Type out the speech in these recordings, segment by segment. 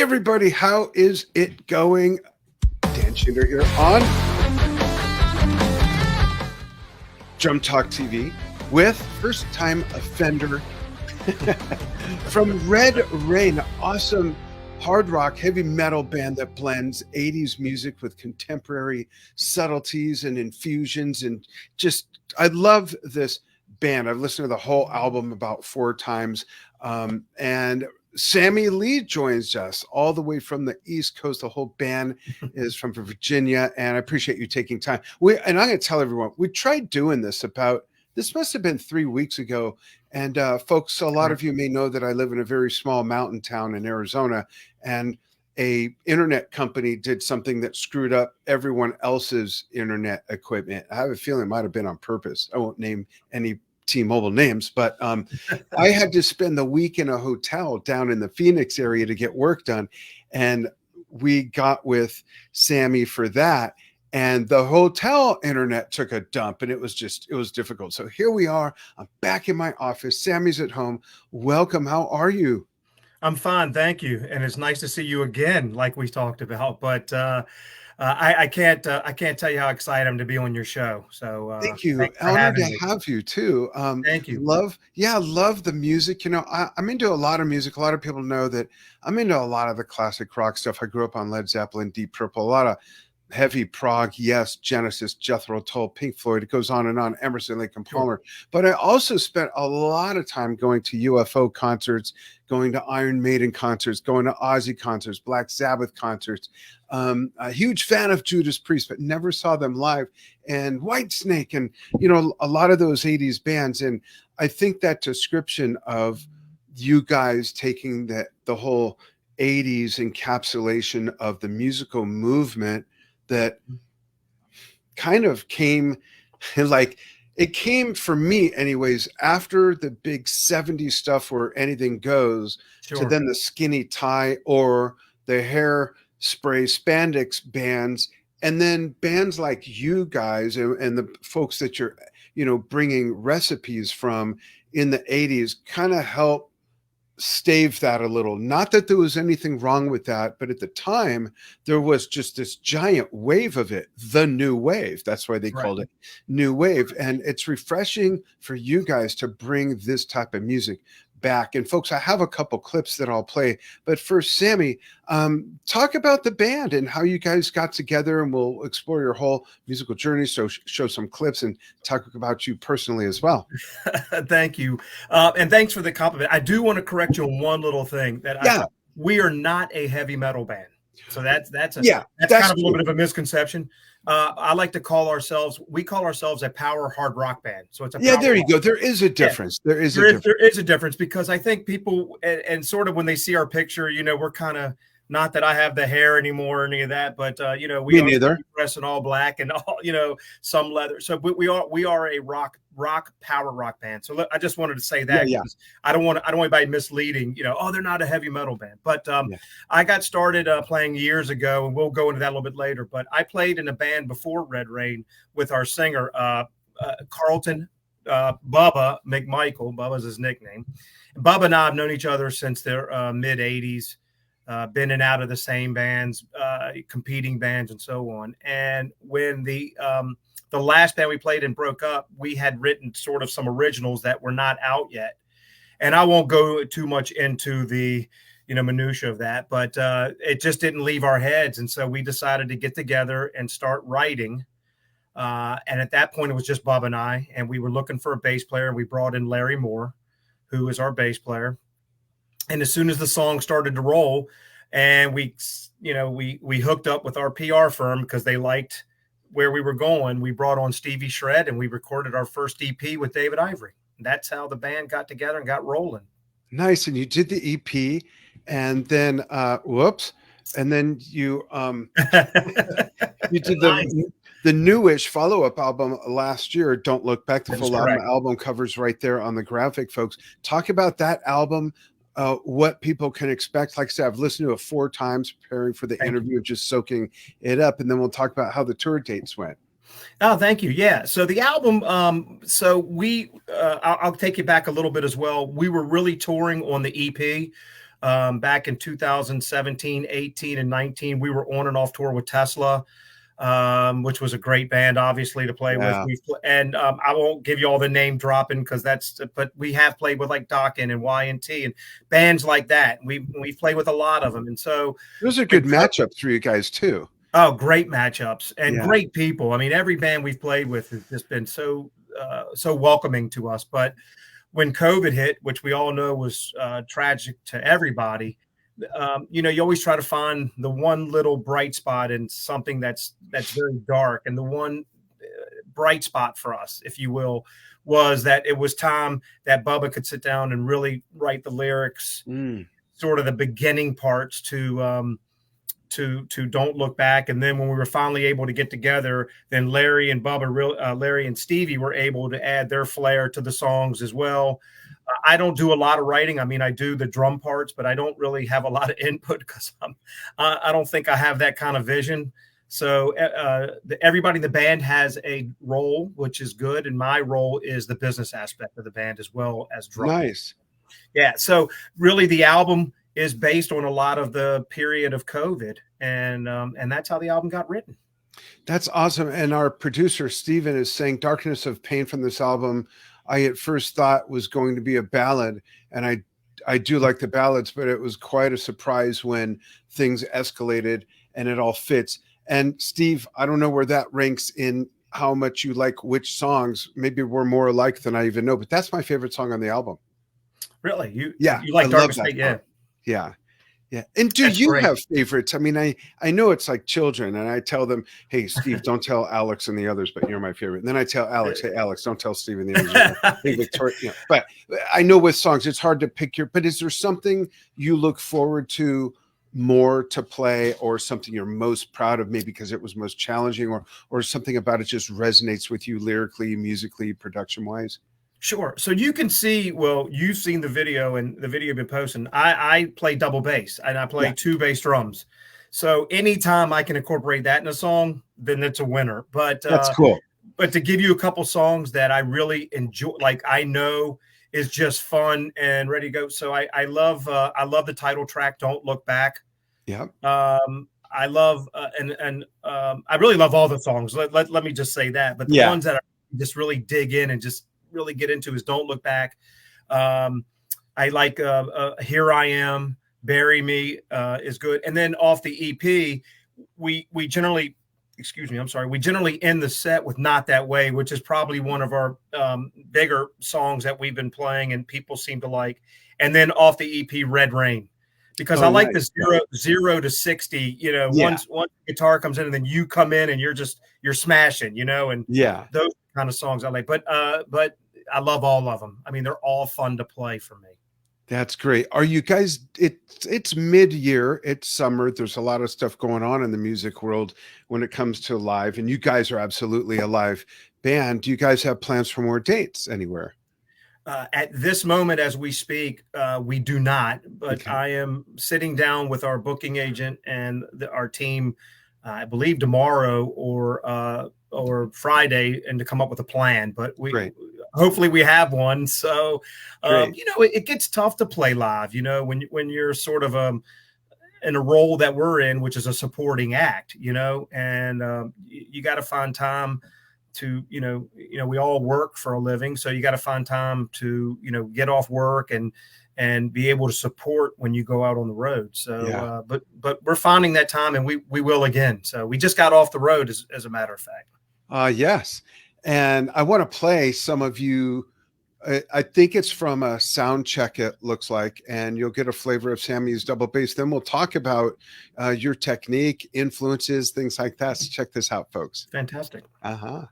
everybody, how is it going? Dan Schinder here on Drum Talk TV with first-time offender from Red Rain, awesome hard rock, heavy metal band that blends 80s music with contemporary subtleties and infusions. And just, I love this band. I've listened to the whole album about 4 times. And Sammy Lee joins us all the way from the East Coast. The whole band is from Virginia, and I appreciate you taking time. And I'm going to tell everyone, we tried doing this this must have been 3 weeks ago. And folks, a lot of you may know that I live in a very small mountain town in Arizona, and a internet company did something that screwed up everyone else's internet equipment. I have a feeling it might have been on purpose. I won't name any T-Mobile names, but I had to spend the week in a hotel down in the Phoenix area to get work done. And we got with Sammy for that. And the hotel internet took a dump, and it was difficult. So here we are. I'm back in my office. Sammy's at home. Welcome. How are you? I'm fine. Thank you. And it's nice to see you again, like we talked about. But I can't tell you how excited I'm to be on your show. So thank you. Honored to have you too. Thank you. Love the music. You know, I'm into a lot of music. A lot of people know that I'm into a lot of the classic rock stuff. I grew up on Led Zeppelin, Deep Purple, a lot of heavy prog, yes, Genesis, Jethro Tull, Pink Floyd. It goes on and on. Emerson, Lake and Palmer. Sure. But I also spent a lot of time going to UFO concerts, going to Iron Maiden concerts, going to Ozzy concerts, Black Sabbath concerts. A huge fan of Judas Priest, but never saw them live. And Whitesnake, and you know, a lot of those 80s bands. And I think that description of you guys taking the whole 80s encapsulation of the musical movement that kind of came, like, it came for me anyways, after the big 70s stuff where anything goes, Sure. to then the skinny tie or the hair spray spandex bands, and then bands like you guys and the folks that you're, you know, bringing recipes from in the 80s kind of help stave that a little. Not that there was anything wrong with that, but at the time there was just this giant wave of it, the new wave. That's why they called it new wave. And it's refreshing for you guys to bring this type of music back. And folks, I have a couple clips that I'll play, but first, Sammy, talk about the band and how you guys got together, and we'll explore your whole musical journey. So show some clips and talk about you personally as well. Thank you. And thanks for the compliment. I do want to correct you on one little thing that we are not a heavy metal band. So that's kind of a little bit of a misconception. I like to call ourselves a power hard rock band. So it's a there you go. There is a difference. There is a difference, because I think people and sort of when they see our picture, you know, we're kind of, not that I have the hair anymore or any of that, but you know, we are dressed in all black and all, you know, some leather. So we are a power rock band. So I just wanted to say that. I don't want anybody misleading, you know, oh, they're not a heavy metal band. But I got started playing years ago, and we'll go into that a little bit later. But I played in a band before Red Rain with our singer Carlton Bubba McMichael. Bubba's his nickname. Bubba and I have known each other since the mid 80s. Been in and out of the same bands, competing bands, and so on. And when the last band we played in broke up, we had written sort of some originals that were not out yet. And I won't go too much into the, you know, minutia of that, but it just didn't leave our heads. And so we decided to get together and start writing. And at that point, it was just Bob and I, and we were looking for a bass player. And we brought in Larry Moore, who is our bass player. And as soon as the song started to roll, and we hooked up with our PR firm because they liked where we were going, we brought on Stevie Shred, and we recorded our first EP with David Ivory. That's how the band got together and got rolling. Nice. And you did the EP, and then and then you you did the newish follow-up album last year, Don't Look Back. The full album covers right there on the graphic, folks. Talk about that album. What people can expect. Like I said, I've listened to it 4 times preparing for the interview, just soaking it up. And then we'll talk about how the tour dates went. Oh, thank you. Yeah. So the album, I'll take you back a little bit as well. We were really touring on the EP. Back in 2017, 18, and 19, we were on and off tour with Tesla, which was a great band, obviously, to play with. And I won't give you all the name dropping but we have played with like Dokken and Y&T and bands like that. We played with a lot of them. And so those are good matchups for you guys too. Oh, great matchups and great people. I mean, every band we've played with has just been so welcoming to us. But when COVID hit, which we all know was tragic to everybody, you always try to find the one little bright spot in something that's very dark. And the one bright spot for us, if you will, was that it was time that Bubba could sit down and really write the lyrics, sort of the beginning parts to Don't Look Back. And then when we were finally able to get together, then Larry and Larry and Stevie were able to add their flair to the songs as well. I don't do a lot of writing. I mean, I do the drum parts, but I don't really have a lot of input because I don't think I have that kind of vision. So everybody in the band has a role, which is good. And my role is the business aspect of the band as well as drum. Nice. Yeah. So really the album is based on a lot of the period of COVID, and that's how the album got written. That's awesome. And our producer, Steven, is saying Darkness of Pain from this album, I at first thought was going to be a ballad, and I do like the ballads, but it was quite a surprise when things escalated and it all fits. And Steve, I don't know where that ranks in how much you like which songs. Maybe we're more alike than I even know, but that's my favorite song on the album. Really? You I like Darkest Night? Yeah. Yeah. Yeah. And do That's you great. have favorites? I mean, I know it's like children, and I tell them, hey, Steve, don't tell Alex and the others, but you're my favorite. And then I tell Alex, hey, Alex, don't tell Steve and the others. Hey, Victoria. But I know with songs, it's hard to pick but is there something you look forward to more to play, or something you're most proud of, maybe because it was most challenging, or something about it just resonates with you lyrically, musically, production wise? Sure. So you can see, well, you've seen the video, and the video you've been posting. I play double bass, and I play two bass drums. So anytime I can incorporate that in a song, then it's a winner. But that's cool. But to give you a couple songs that I really enjoy, like I know is just fun and ready to go. So I love the title track, Don't Look Back. Yeah. I love I really love all the songs. Let me just say that. But the ones that I just really dig in and just really get into is Don't Look Back. I like Here I Am, Bury Me is good. And then off the EP, we generally end the set with Not That Way, which is probably one of our bigger songs that we've been playing and people seem to like. And then off the EP, Red Rain, because I like the 0 to 60, once guitar comes in and then you come in and you're smashing, and those kind of songs I like, but I love all of them. I mean, they're all fun to play for me. That's great. Are you guys, it's mid-year, it's summer. There's a lot of stuff going on in the music world when it comes to live, and you guys are absolutely a live band. Do you guys have plans for more dates anywhere? At this moment, as we speak, we do not, but okay. I am sitting down with our booking agent and our team, I believe tomorrow or Friday, and to come up with a plan, but hopefully we have one. So, it gets tough to play live, when you're sort of in a role that we're in, which is a supporting act, and you got to find time to, we all work for a living. So you got to find time to, get off work and be able to support when you go out on the road. So, but we're finding that time, and we will again. So we just got off the road as a matter of fact. Yes. And I want to play some of you. I think it's from a sound check, it looks like, and you'll get a flavor of Sammy's double bass. Then we'll talk about your technique, influences, things like that. So check this out, folks. Fantastic. Uh-huh.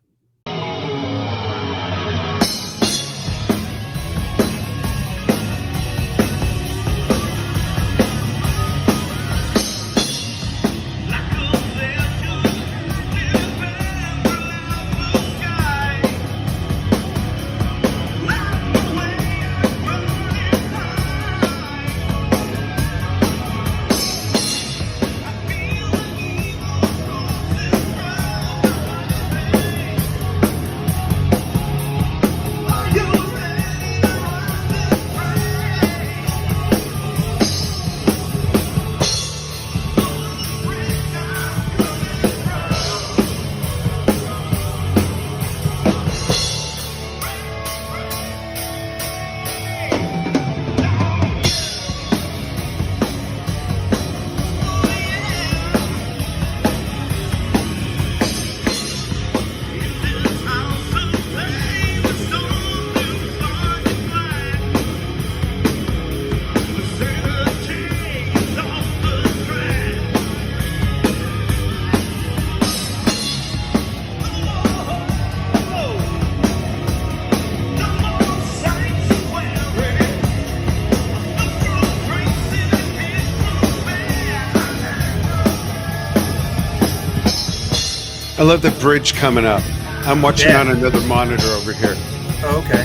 I love the bridge coming up. I'm watching Yeah. on another monitor over here. Oh, okay.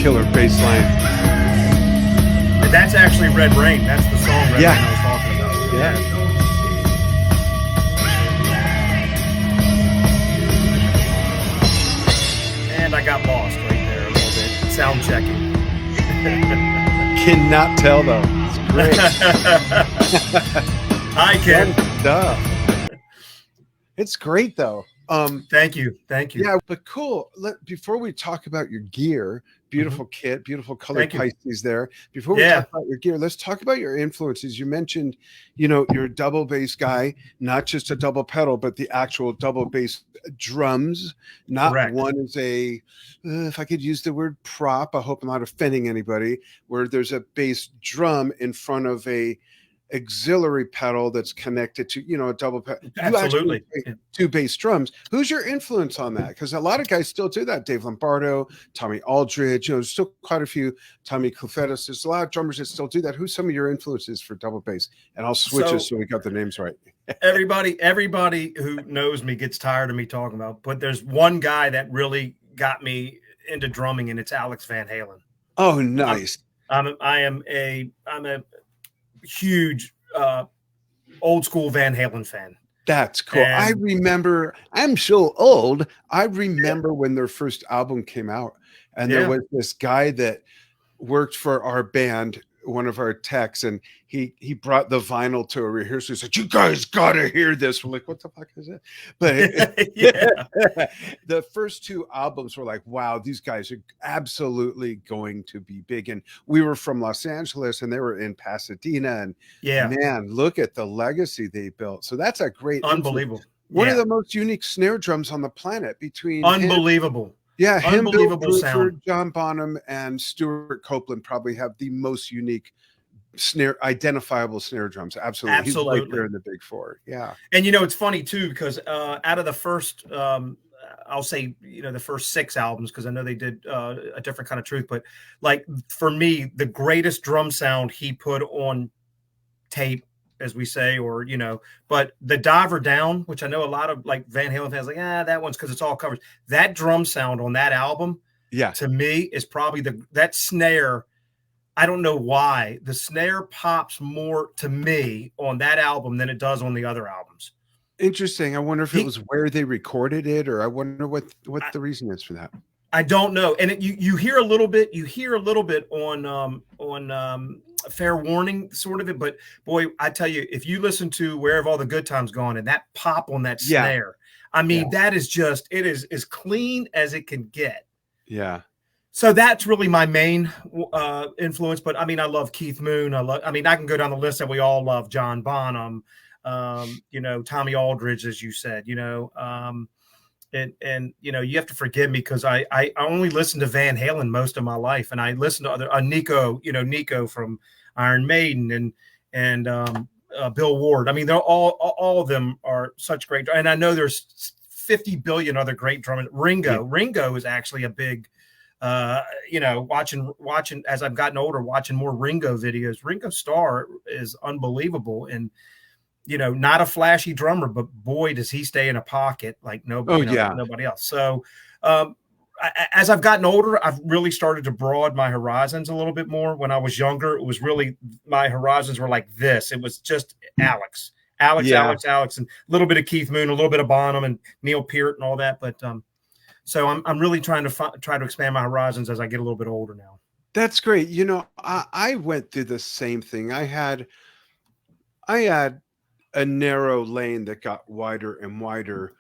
Killer bass line. And that's actually Red Rain. That's the song Red Yeah. Rain I was talking about. Yeah. And I got lost right there a little bit. Sound checking. Cannot tell though. It's great. Hi, Ken. Fun stuff. It's great though. Thank you. Thank you. Yeah, but cool. Before we talk about your gear, beautiful kit, beautiful colored Thank you. Pisces there. Before we talk about your gear, let's talk about your influences. You mentioned, you're a double bass guy, not just a double pedal, but the actual double bass drums. Not Correct. one is if I could use the word prop, I hope I'm not offending anybody, where there's a bass drum in front of a auxiliary pedal that's connected to a double pedal. Absolutely. Two bass drums. Who's your influence on that? Because a lot of guys still do that. Dave Lombardo, Tommy Aldridge, there's still quite a few. Tommy Clufetis. There's a lot of drummers that still do that. Who's some of your influences for double bass? And I'll switch it so we got the names right. everybody who knows me gets tired of me talking about, but there's one guy that really got me into drumming, and it's Alex Van Halen. Oh, nice. I'm a huge old school Van Halen fan. That's cool. And I remember, I'm so old. I remember when their first album came out, and there was this guy that worked for our band, one of our techs, and he brought the vinyl to a rehearsal. He said, "You guys gotta hear this." We're like, "What the fuck is it?" But the first two albums were like, "Wow, these guys are absolutely going to be big." And we were from Los Angeles, and they were in Pasadena, and man, look at the legacy they built. So that's a great, unbelievable, one of the most unique snare drums on the planet. Between unbelievable. Him, unbelievable Bill sound. Bruford, John Bonham, and Stuart Copeland probably have the most unique identifiable snare drums. Absolutely. He's right there in the big four. Yeah. And it's funny too, because out of the first I'll say, the first 6 albums, because I know they did A Different Kind of Truth, but like for me, the greatest drum sound he put on tape, as we say, or but the Diver Down, which I know a lot of like Van Halen fans like, that one's because it's all covers. That drum sound on that album, to me, is probably that snare. I don't know why the snare pops more to me on that album than it does on the other albums. Interesting. I wonder if it was where they recorded it, or I wonder what the reason is for that. I don't know. And you hear a little bit. You hear a little bit on Fair Warning, sort of it. But boy, I tell you, if you listen to Where Have All the Good Times Gone, and that pop on that snare, I mean, that is just, it is as clean as it can get. Yeah. So that's really my main influence. But I mean, I love Keith Moon. I can go down the list that we all love. John Bonham, Tommy Aldridge, as you said, and you have to forgive me because I only listened to Van Halen most of my life, and I listened to other Nico from Iron Maiden and Bill Ward. I mean, they're all of them are such great, and I know there's 50 billion other great drummers. Ringo is actually a big, watching as I've gotten older, watching more Ringo videos. Ringo Starr is unbelievable, and not a flashy drummer, but boy, does he stay in a pocket like nobody else. So as I've gotten older, I've really started to broaden my horizons a little bit more. When I was younger, it was really, my horizons were like this. It was just Alex, and a little bit of Keith Moon, a little bit of Bonham and Neil Peart and all that. But so I'm really trying to try to expand my horizons as I get a little bit older now. That's great. I went through the same thing. I had a narrow lane that got wider and wider,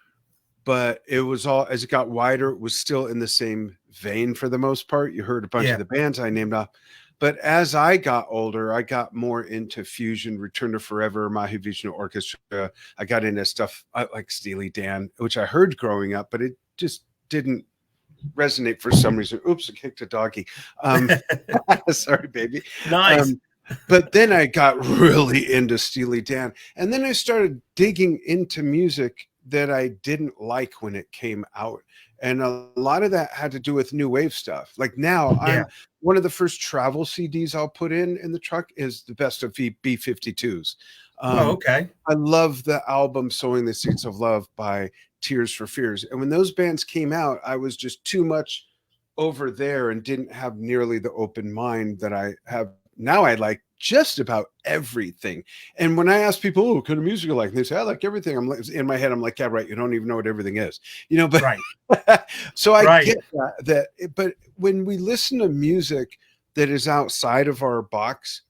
but it was all, as it got wider, it was still in the same vein for the most part. You heard a bunch of the bands I named off, but as I got older, I got more into fusion, Return to Forever, Mahavishnu Orchestra. I got into stuff like Steely Dan, which I heard growing up, but it just didn't resonate for some reason. Oops, I kicked a doggy. Sorry, baby. Nice. But then I got really into Steely Dan, and then I started digging into music that I didn't like when it came out. And a lot of that had to do with new wave stuff. Like now, Yeah. I'm one of the first travel CDs I'll put in the truck is the best of B-52s. Oh, Um, okay. I love the album "Sowing the Seeds of Love" by Tears for Fears. And when those bands came out, I was just too much over there and didn't have nearly the open mind that I have now. I like just about everything. And when I ask people, "Oh, what kind of music you like?" And they say, "I like everything." I'm like, in my head, I'm like, "Yeah, right. You don't even know what everything is, But Right. so I Right. get but when we listen to music that is outside of our box,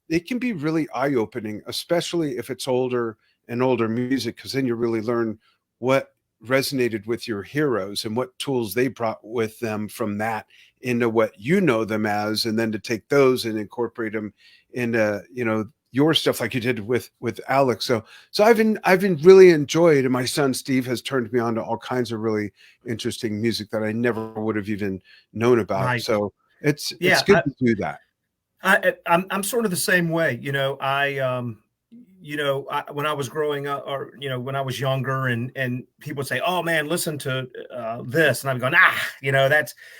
it can be really eye opening, especially if it's older and older music, because then you really learn what resonated with your heroes and what tools they brought with them from that into what you know them as, and then to take those and incorporate them into your stuff like you did with Alex. So I've been really enjoyed, and my son Steve has turned me on to all kinds of really interesting music that I never would have even known about. Nice. So it's Yeah. good to do that. I'm sort of the same way. When I was growing up, or when I was younger, and people would say, "Oh man, listen to this," and I'm going, that's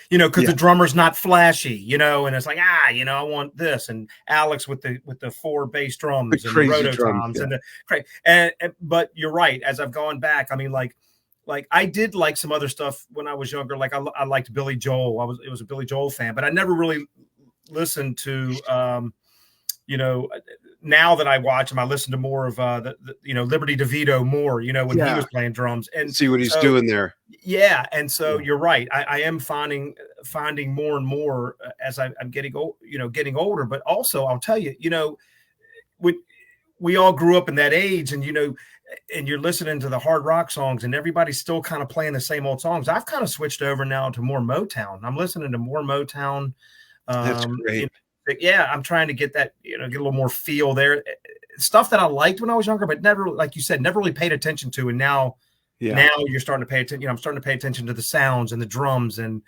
because Yeah, the drummer's not flashy, and it's like, I want this, and Alex with the four bass the drums and the crazy drums. rototoms Yeah, and but you're right. As I've gone back, I mean, like I did like some other stuff when I was younger. Like I liked Billy Joel. It was a Billy Joel fan, but I never really listened to you know now that I watch him, I listen to more of Liberty DeVito more, when he was yeah. playing drums. And See what he's so doing there. yeah, and so Yeah. you're right. I am finding more and more as I'm getting old, getting older. But also, I'll tell you, when we all grew up in that age, and and you're listening to the hard rock songs, and everybody's still kind of playing the same old songs. I've kind of switched over now to more Motown. I'm listening to more Motown. That's Um, you great. yeah, I'm trying to get that, get a little more feel there. Stuff that I liked when I was younger, but never, like you said, never really paid attention to. And Yeah. now you're starting to pay attention. I'm starting to pay attention to the sounds and the drums and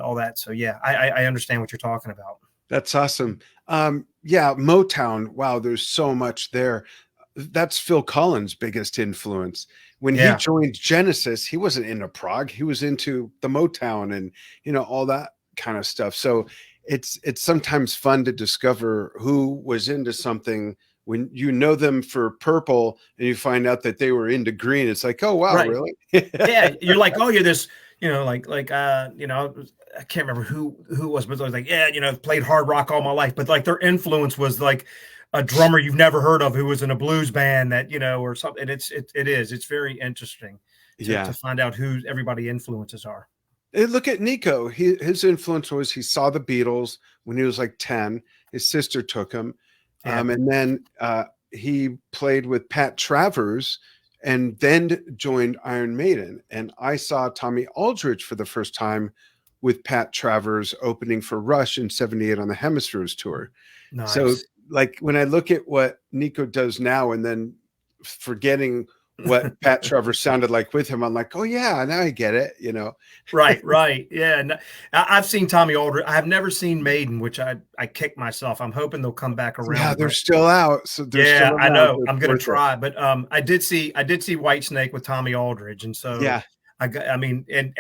all that. So yeah, I understand what you're talking about. That's awesome. Yeah, Motown. Wow, there's so much there. That's Phil Collins' biggest influence. When he Yeah. joined Genesis, he wasn't into prog. He was into the Motown and all that kind of stuff. So it's sometimes fun to discover who was into something when you know them for purple and you find out that they were into green. It's like, oh wow, Right. really? Yeah. You're like, oh, you're this, I can't remember who it was, but I was like, yeah, played hard rock all my life. But like their influence was like a drummer you've never heard of who was in a blues band that, or something. And it's very interesting to Yeah. find out who everybody influences are. Look at Nico. His influence was he saw the Beatles when he was like 10. His sister took him. Yeah. And then he played with Pat Travers and then joined Iron Maiden. And I saw Tommy Aldridge for the first time with Pat Travers opening for Rush in 78 on the Hemispheres tour. So Nice. like when I look at what Nico does now and then forgetting what Pat Travers sounded like with him, I'm like, oh yeah, now I get it, Right. Yeah. And I've seen Tommy Aldridge. I have never seen Maiden, which I kick myself. I'm hoping they'll come back Yeah, around. they're But still out. So they're yeah, still I around. know. So I'm it's gonna worth it. try. But I did see Whitesnake with Tommy Aldridge, and so Yeah. I mean, and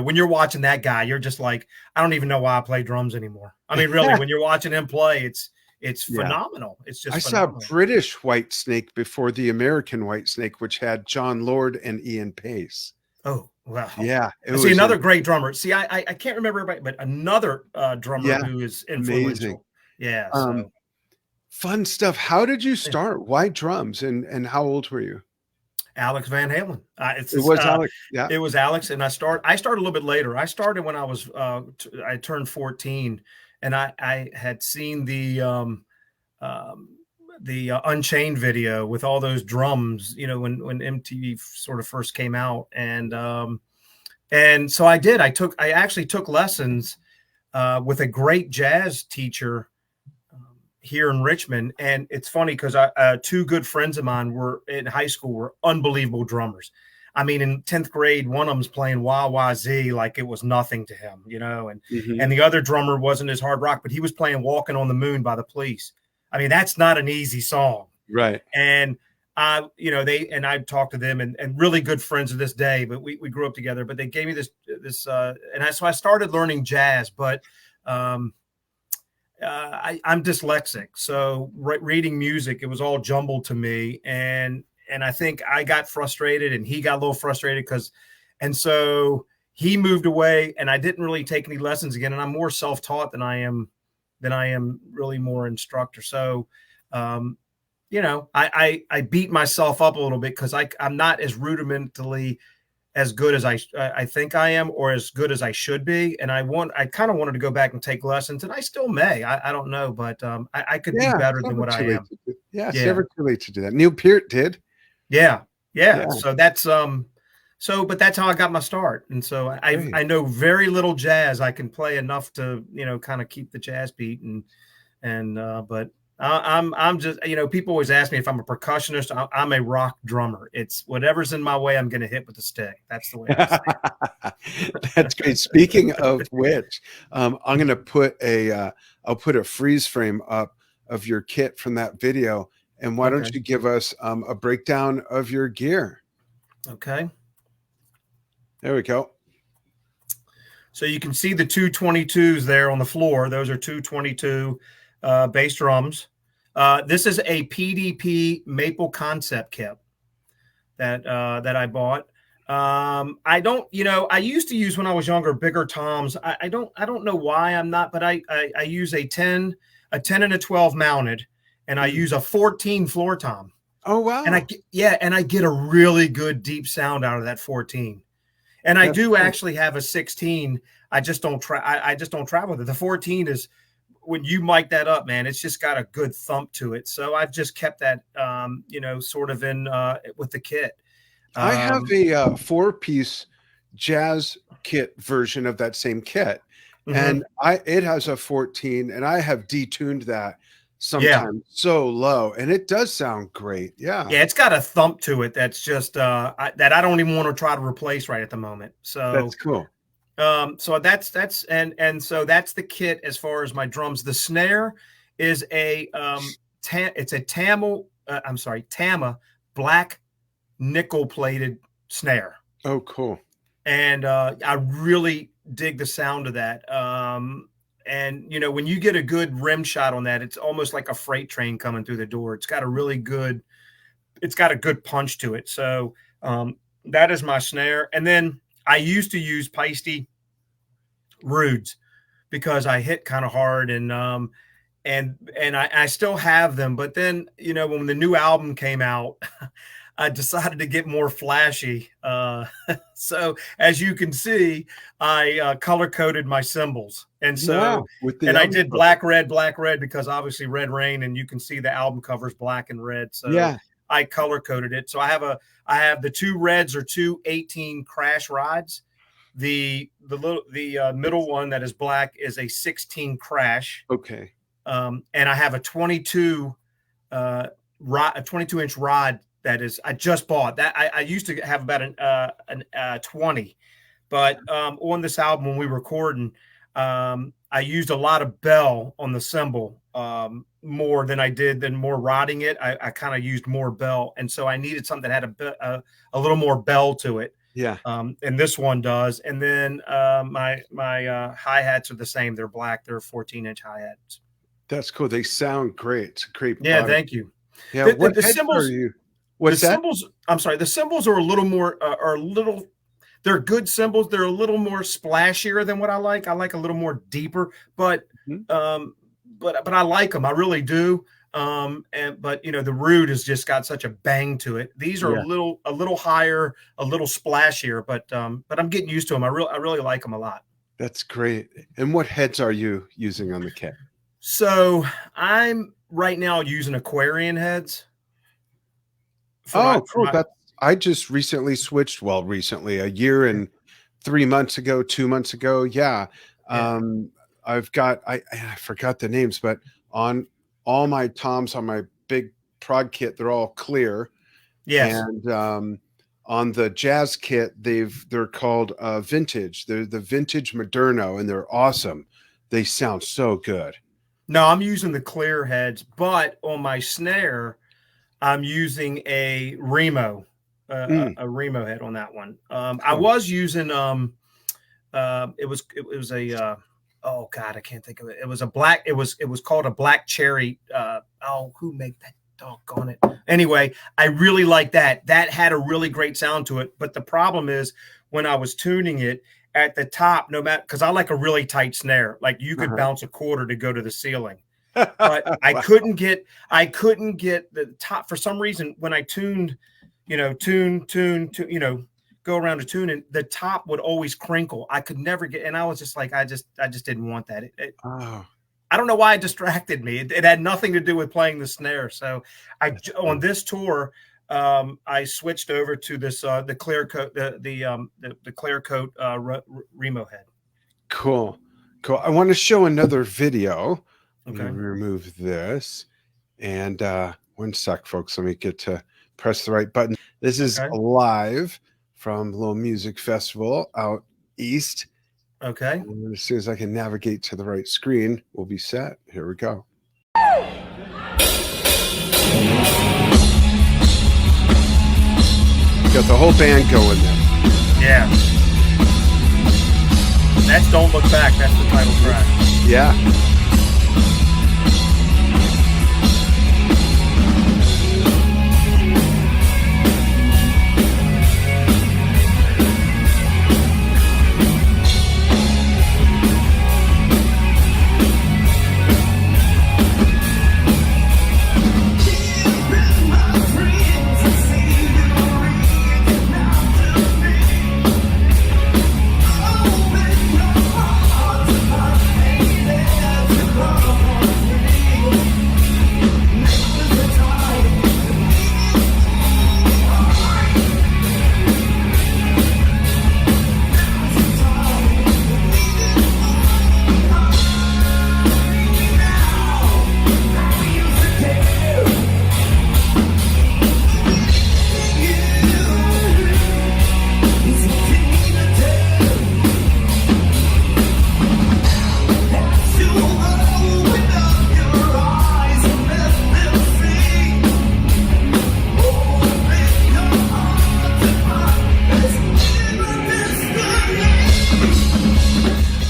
when you're watching that guy, you're just like, I don't even know why I play drums anymore. I mean, really, when you're watching him play, it's Yeah. phenomenal. It's just I saw phenomenal. British Whitesnake before the American Whitesnake, which had John Lord and Ian Pace. Oh, wow. Yeah. It See, was another great drummer. See, I can't remember everybody, but another drummer yeah, who is amazing. influential. Yeah. So Fun stuff. How did you start? Why drums? And how old were you? Alex Van Halen. It was Alex. Yeah. It was Alex, and I started a little bit later. I started when I was I turned 14, and I had seen the Unchained video with all those drums, when MTV sort of first came out, and so I did. I actually took lessons with a great jazz teacher here in Richmond. And it's funny because two good friends of mine were in high school, were unbelievable drummers. I mean, in 10th grade, one of them's playing Wah Wah Z like it was nothing to him, and the other drummer wasn't as hard rock, but he was playing Walking on the Moon by the Police. I mean, that's not an easy song. Right. And I talked to them and really good friends to this day, but we grew up together, but they gave me so I started learning jazz, but I'm dyslexic. So reading music, it was all jumbled to me. And I think I got frustrated and he got a little frustrated and so he moved away and I didn't really take any lessons again. And I'm more self-taught than I am really more instructor. So, I beat myself up a little bit because I'm not as rudimentally as good as I think I am, or as good as I should be. And I kind of wanted to go back and take lessons, and I still may. I don't know, but I could be better than what I am. Yeah, it's never too late to do that. Neil Peart did. Yeah. So that's but that's how I got my start. And so I know very little jazz. I can play enough to kind of keep the jazz beat but I'm just, people always ask me if I'm a percussionist. I'm a rock drummer. It's whatever's in my way, I'm going to hit with a stick. That's the way I say it. That's great. Speaking of which, I'm going to put I'll put a freeze frame up of your kit from that video. And why don't you give us a breakdown of your gear? Okay. There we go. So you can see the 222s there on the floor. Those are 222 bass drums. This is a PDP Maple Concept kit that I bought. I don't, I used to use when I was younger bigger toms. I don't know why I'm not, but I use a 10 and a 12 mounted, and I use a 14 floor tom. Oh wow! And I get a really good deep sound out of that 14. And I do actually have a 16. I just don't travel with it. The 14 is, when you mic that up, man, it's just got a good thump to it. So I've just kept that, sort of in with the kit. I have a 4-piece jazz kit version of that same kit, and it has a 14, and I have detuned that sometimes so low, and it does sound great. Yeah, it's got a thump to it that's just that I don't even want to try to replace right at the moment. So that's cool. So that's so that's the kit as far as my drums. The snare is it's a Tama black nickel plated snare. Oh, cool. And I really dig the sound of that. And when you get a good rim shot on that, it's almost like a freight train coming through the door. It's got a good punch to it. So that is my snare. And then I used to use Paiste Rudes because I hit kind of hard, and I still have them. But then, when the new album came out, I decided to get more flashy. So as you can see, I color coded my cymbals. And so, I did black, red, because obviously Red Rain, and you can see the album covers black and red. So I color coded it. So I have the two reds are 218 Crash rides. The middle one that is black is a 16 Crash. Okay. And I have a 22 inch rod that is, I just bought that. I used to have about an 20, but on this album when we were recording, I used a lot of bell on the cymbal, more than rodding it. I kind of used more bell, and so I needed something that had a little more bell to it. Yeah. And this one does. And then my hi-hats are the same. They're black. They're 14-inch hi-hats. That's cool. They sound great. It's a great product. Yeah, thank you. Yeah. What cymbals are you? What's that? Cymbals, I'm sorry. The cymbals are a little more they're good cymbals. They're a little more splashier than what I like. I like a little more deeper, but I like them. I really do. But the Rude has just got such a bang to it. These are a little higher, a little splashier, but I'm getting used to them. I really like them a lot. That's great. And what heads are you using on the kit? So I'm right now using Aquarian heads. Cool. I just recently switched. Well, recently, a year and 3 months ago, 2 months ago. Yeah. I've got, I forgot the names, but on all my toms on my big prod kit, they're all clear. Yes. And on the jazz kit, they're called vintage. They're the vintage Moderno, and they're awesome. They sound so good. No, I'm using the clear heads, but on my snare, I'm using a Remo, a Remo head on that one. I was using it was a oh god, I can't think of it. It was a black. It was called a black cherry. Who made that? Doggone it. Anyway, I really like that. That had a really great sound to it. But the problem is when I was tuning it at the top, no matter, because I like a really tight snare, like you could bounce a quarter to go to the ceiling. But I couldn't get the top for some reason when I tuned, tune, go around to tune, and the top would always crinkle. I could never get, and I was just like, I just didn't want that. I don't know why it distracted me. It had nothing to do with playing the snare. So on this tour, I switched over to this the clear coat, the clear coat Remo head. Cool. I want to show another video. Okay. Let me remove this, and 1 sec, folks. Let me get to press the right button. This is live from the little music festival out east. Okay. And as soon as I can navigate to the right screen, we'll be set. Here we go. Got the whole band going there. Yeah. That's Don't Look Back. That's the title track. Yeah.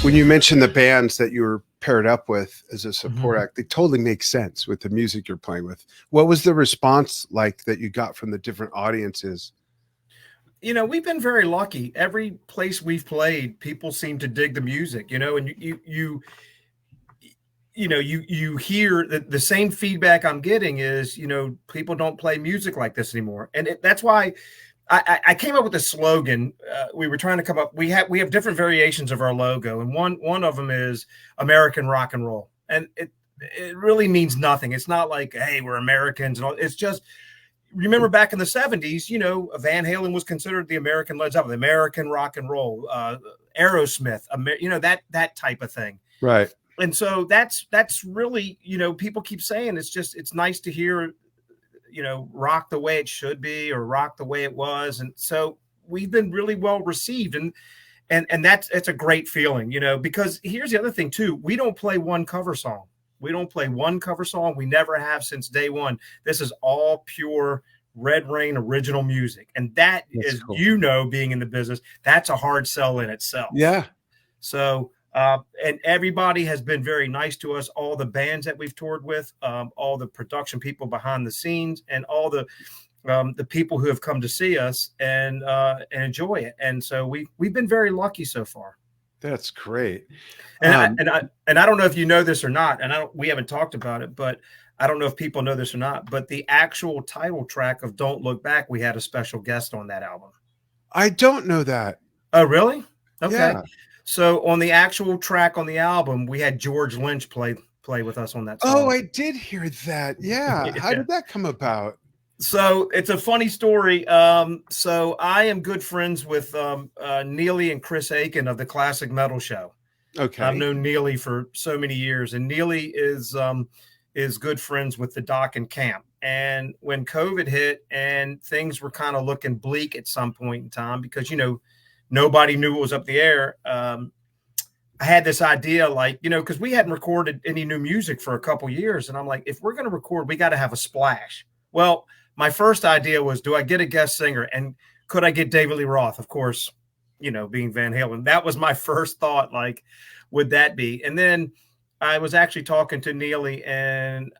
When you mentioned the bands that you were paired up with as a support act, they totally make sense with the music you're playing with. What was the response like that you got from the different audiences? We've been very lucky. Every place we've played, people seem to dig the music, and you hear the same feedback I'm getting is, people don't play music like this anymore. And that's why I came up with a slogan. We were trying to come up. We have different variations of our logo, and one of them is American rock and roll, and it really means nothing. It's not like, hey, we're Americans and all. It's just, remember back in the 70s, Van Halen was considered the American Led Zeppelin, American rock and roll, Aerosmith, that type of thing, right? And so that's really, people keep saying it's nice to hear, rock the way it should be or rock the way it was. And so we've been really well received. And it's a great feeling, because here's the other thing too. We don't play one cover song. We never have since day one. This is all pure Red Rain original music. And that's cool. Being in the business, that's a hard sell in itself. Yeah. So, and everybody has been very nice to us. All the bands that we've toured with, all the production people behind the scenes, and all the people who have come to see us and enjoy it. And so we've been very lucky so far. That's great. And I don't know if you know this or not, and we haven't talked about it, but I don't know if people know this or not. But the actual title track of "Don't Look Back," we had a special guest on that album. I don't know that. Oh, really? Okay. Yeah. So on the actual track on the album, we had George Lynch play with us on that song. Oh, I did hear that. Yeah. How did that come about? So it's a funny story. So I am good friends with Neely and Chris Aiken of the Classic Metal Show. Okay. I've known Neely for so many years, and Neely is is good friends with the doc and Camp. And when COVID hit and things were kind of looking bleak at some point in time, because, nobody knew what was up the air. I had this idea, like, because we hadn't recorded any new music for a couple years. And I'm like, if we're going to record, we got to have a splash. Well, my first idea was, do I get a guest singer? And could I get David Lee Roth? Of course, being Van Halen. That was my first thought, like, would that be? And then I was actually talking to Neely, and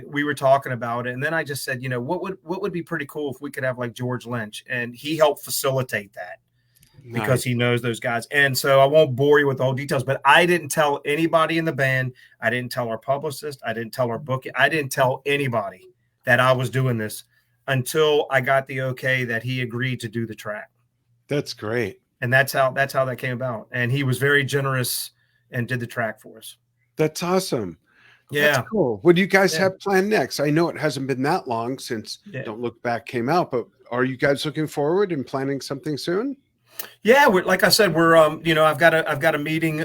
we were talking about it. And then I just said, what would be pretty cool if we could have like George Lynch? And he helped facilitate that. Nice. Because he knows those guys. And so I won't bore you with all details, but I didn't tell anybody in the band. I didn't tell our publicist. I didn't tell our bookie. I didn't tell anybody that I was doing this until I got the okay that he agreed to do the track. That's great. And that's how that came about. And he was very generous and did the track for us. That's awesome. Yeah. That's cool. What do you guys have planned next? I know it hasn't been that long since Don't Look Back came out, but are you guys looking forward and planning something soon? Yeah, like I said, we're I've got a meeting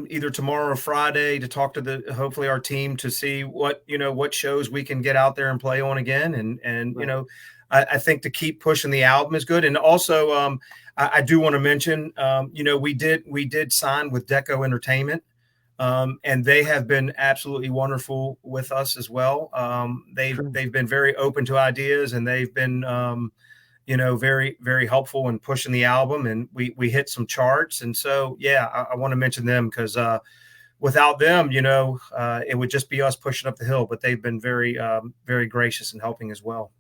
either tomorrow or Friday to talk to hopefully our team to see what shows we can get out there and play on again, and right. I think to keep pushing the album is good, and also I do want to mention we did sign with Deco Entertainment, and they have been absolutely wonderful with us as well. They've been very open to ideas, and they've been very, very helpful in pushing the album, and we hit some charts. And so, I want to mention them because without them, it would just be us pushing up the hill, but they've been very, very gracious in helping as well.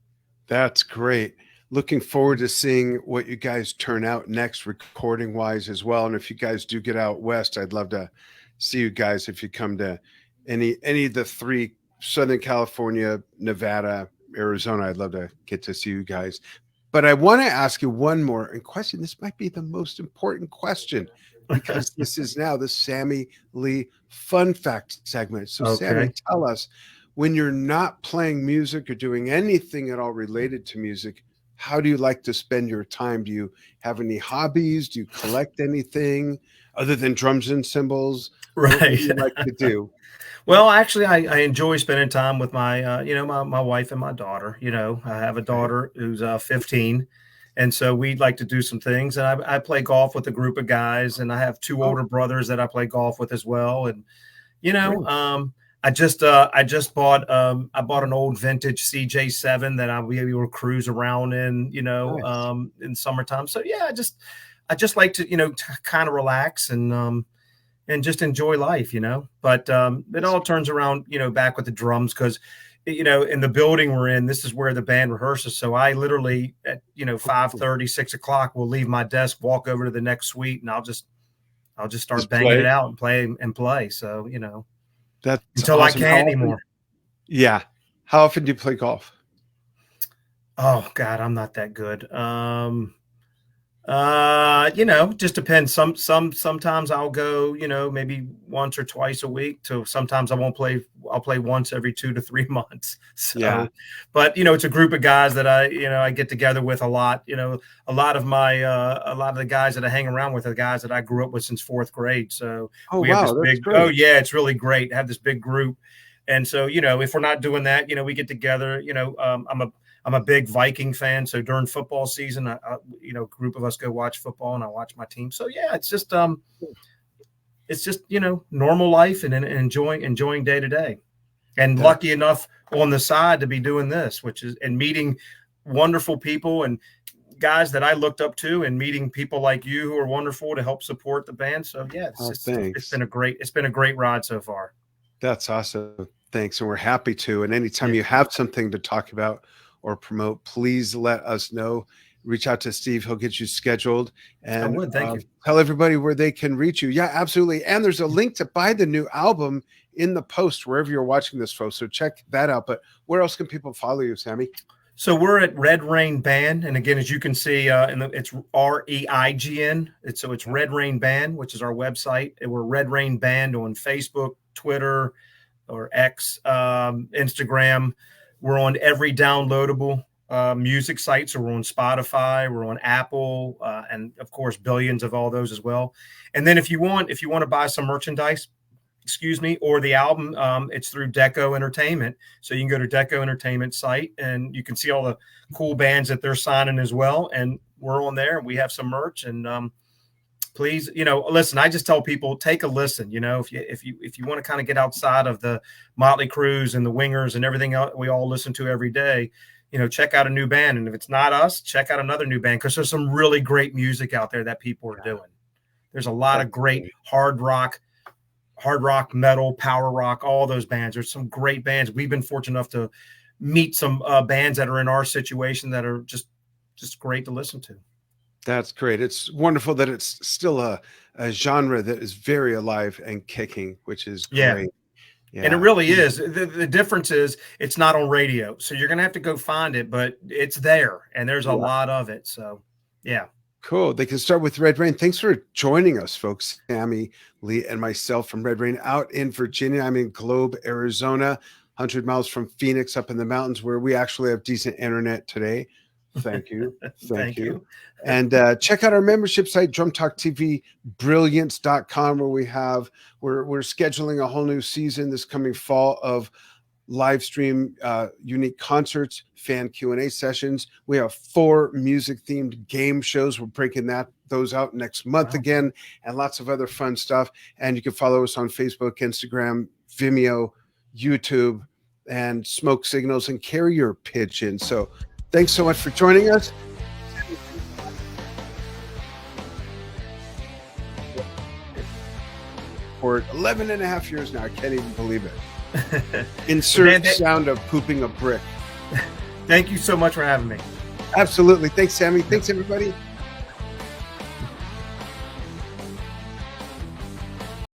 That's great. Looking forward to seeing what you guys turn out next recording wise as well. And if you guys do get out west, I'd love to see you guys if you come to any of the 3, Southern California, Nevada, Arizona. I'd love to get to see you guys. But I want to ask you one more question. This might be the most important question because this is now the Sammy Lee Fun Fact segment. So, okay. Sammy, tell us, when you're not playing music or doing anything at all related to music, how do you like to spend your time? Do you have any hobbies? Do you collect anything other than drums and cymbals? Right. What do you like to do? Well, actually, I enjoy spending time with my, my wife and my daughter. I have a daughter who's 15, and so we'd like to do some things. And I play golf with a group of guys, and I have 2 older brothers that I play golf with as well. And I just bought an old vintage CJ7 that we will cruise around in, nice. In summertime. So I just like to kind of relax and just enjoy life, but it all turns around, back with the drums. Cause in the building we're in, this is where the band rehearses. So I literally at, 5:30, 6 o'clock, will leave my desk, walk over to the next suite, and I'll just start banging it out and play. So, that's until awesome. I can't anymore. Yeah. How often do you play golf? Oh God, I'm not that good. Just depends. Sometimes I'll go, maybe once or twice a week, to sometimes I won't play. I'll play once every 2 to 3 months. So, but it's a group of guys that I get together with a lot. A lot of the guys that I hang around with are the guys that I grew up with since 4th grade. So we have this big, it's really great to have this big group. And so, if we're not doing that, we get together, I'm a big Viking fan. So during football season, a group of us go watch football, and I watch my team. So it's just normal life and enjoying day to day, and lucky enough on the side to be doing this, and meeting wonderful people and guys that I looked up to, and meeting people like you who are wonderful to help support the band. So it's been a great ride so far. That's awesome. Thanks. And we're happy to, and anytime you have something to talk about or promote, please let us know. Reach out to Steve. He'll get you scheduled. And thank you. Tell everybody where they can reach you. Yeah, absolutely. And there's a link to buy the new album in the post, wherever you're watching this, folks. So check that out. But where else can people follow you, Sammy? So we're at Red Rain Band. And again, as you can see, it's REIGN. It's Red Rain Band, which is our website. And we're Red Rain Band on Facebook, Twitter, or X, Instagram. We're on every downloadable music site. So we're on Spotify, we're on Apple, and of course, billions of all those as well. And then if you want to buy some merchandise, excuse me, or the album. It's through Deco Entertainment. So you can go to Deco Entertainment site and you can see all the cool bands that they're signing as well. And we're on there and we have some merch. And please, listen, I just tell people, take a listen. If you want to kind of get outside of the Motley Crues and the Wingers and everything else we all listen to every day, check out a new band. And if it's not us, check out another new band, because there's some really great music out there that people are doing. There's a lot of great hard rock, metal, power rock, all those bands. There's some great bands. We've been fortunate enough to meet some bands that are in our situation that are just great to listen to. That's great. It's wonderful that it's still a genre that is very alive and kicking, which is great. Yeah. And it really is. The difference is it's not on radio. So you're going to have to go find it, but it's there and there's a lot of it. So, yeah. Cool. They can start with Red Rain. Thanks for joining us, folks. Sammy, Lee, and myself from Red Rain out in Virginia. I'm in Globe, Arizona, 100 miles from Phoenix, up in the mountains, where we actually have decent internet today. Thank you. Thank you. And check out our membership site, drumtalktvbrilliance.com, where we're scheduling a whole new season this coming fall of live stream unique concerts, fan Q&A sessions. We have 4 music themed game shows. We're breaking those out next month again, and lots of other fun stuff. And you can follow us on Facebook, Instagram, Vimeo, YouTube, and Smoke Signals, and Carrier Pigeon. So thanks so much for joining us. For 11 and a half years now. I can't even believe it. Insert sound of pooping a brick. Thank you so much for having me. Absolutely. Thanks, Sammy. Thanks, everybody.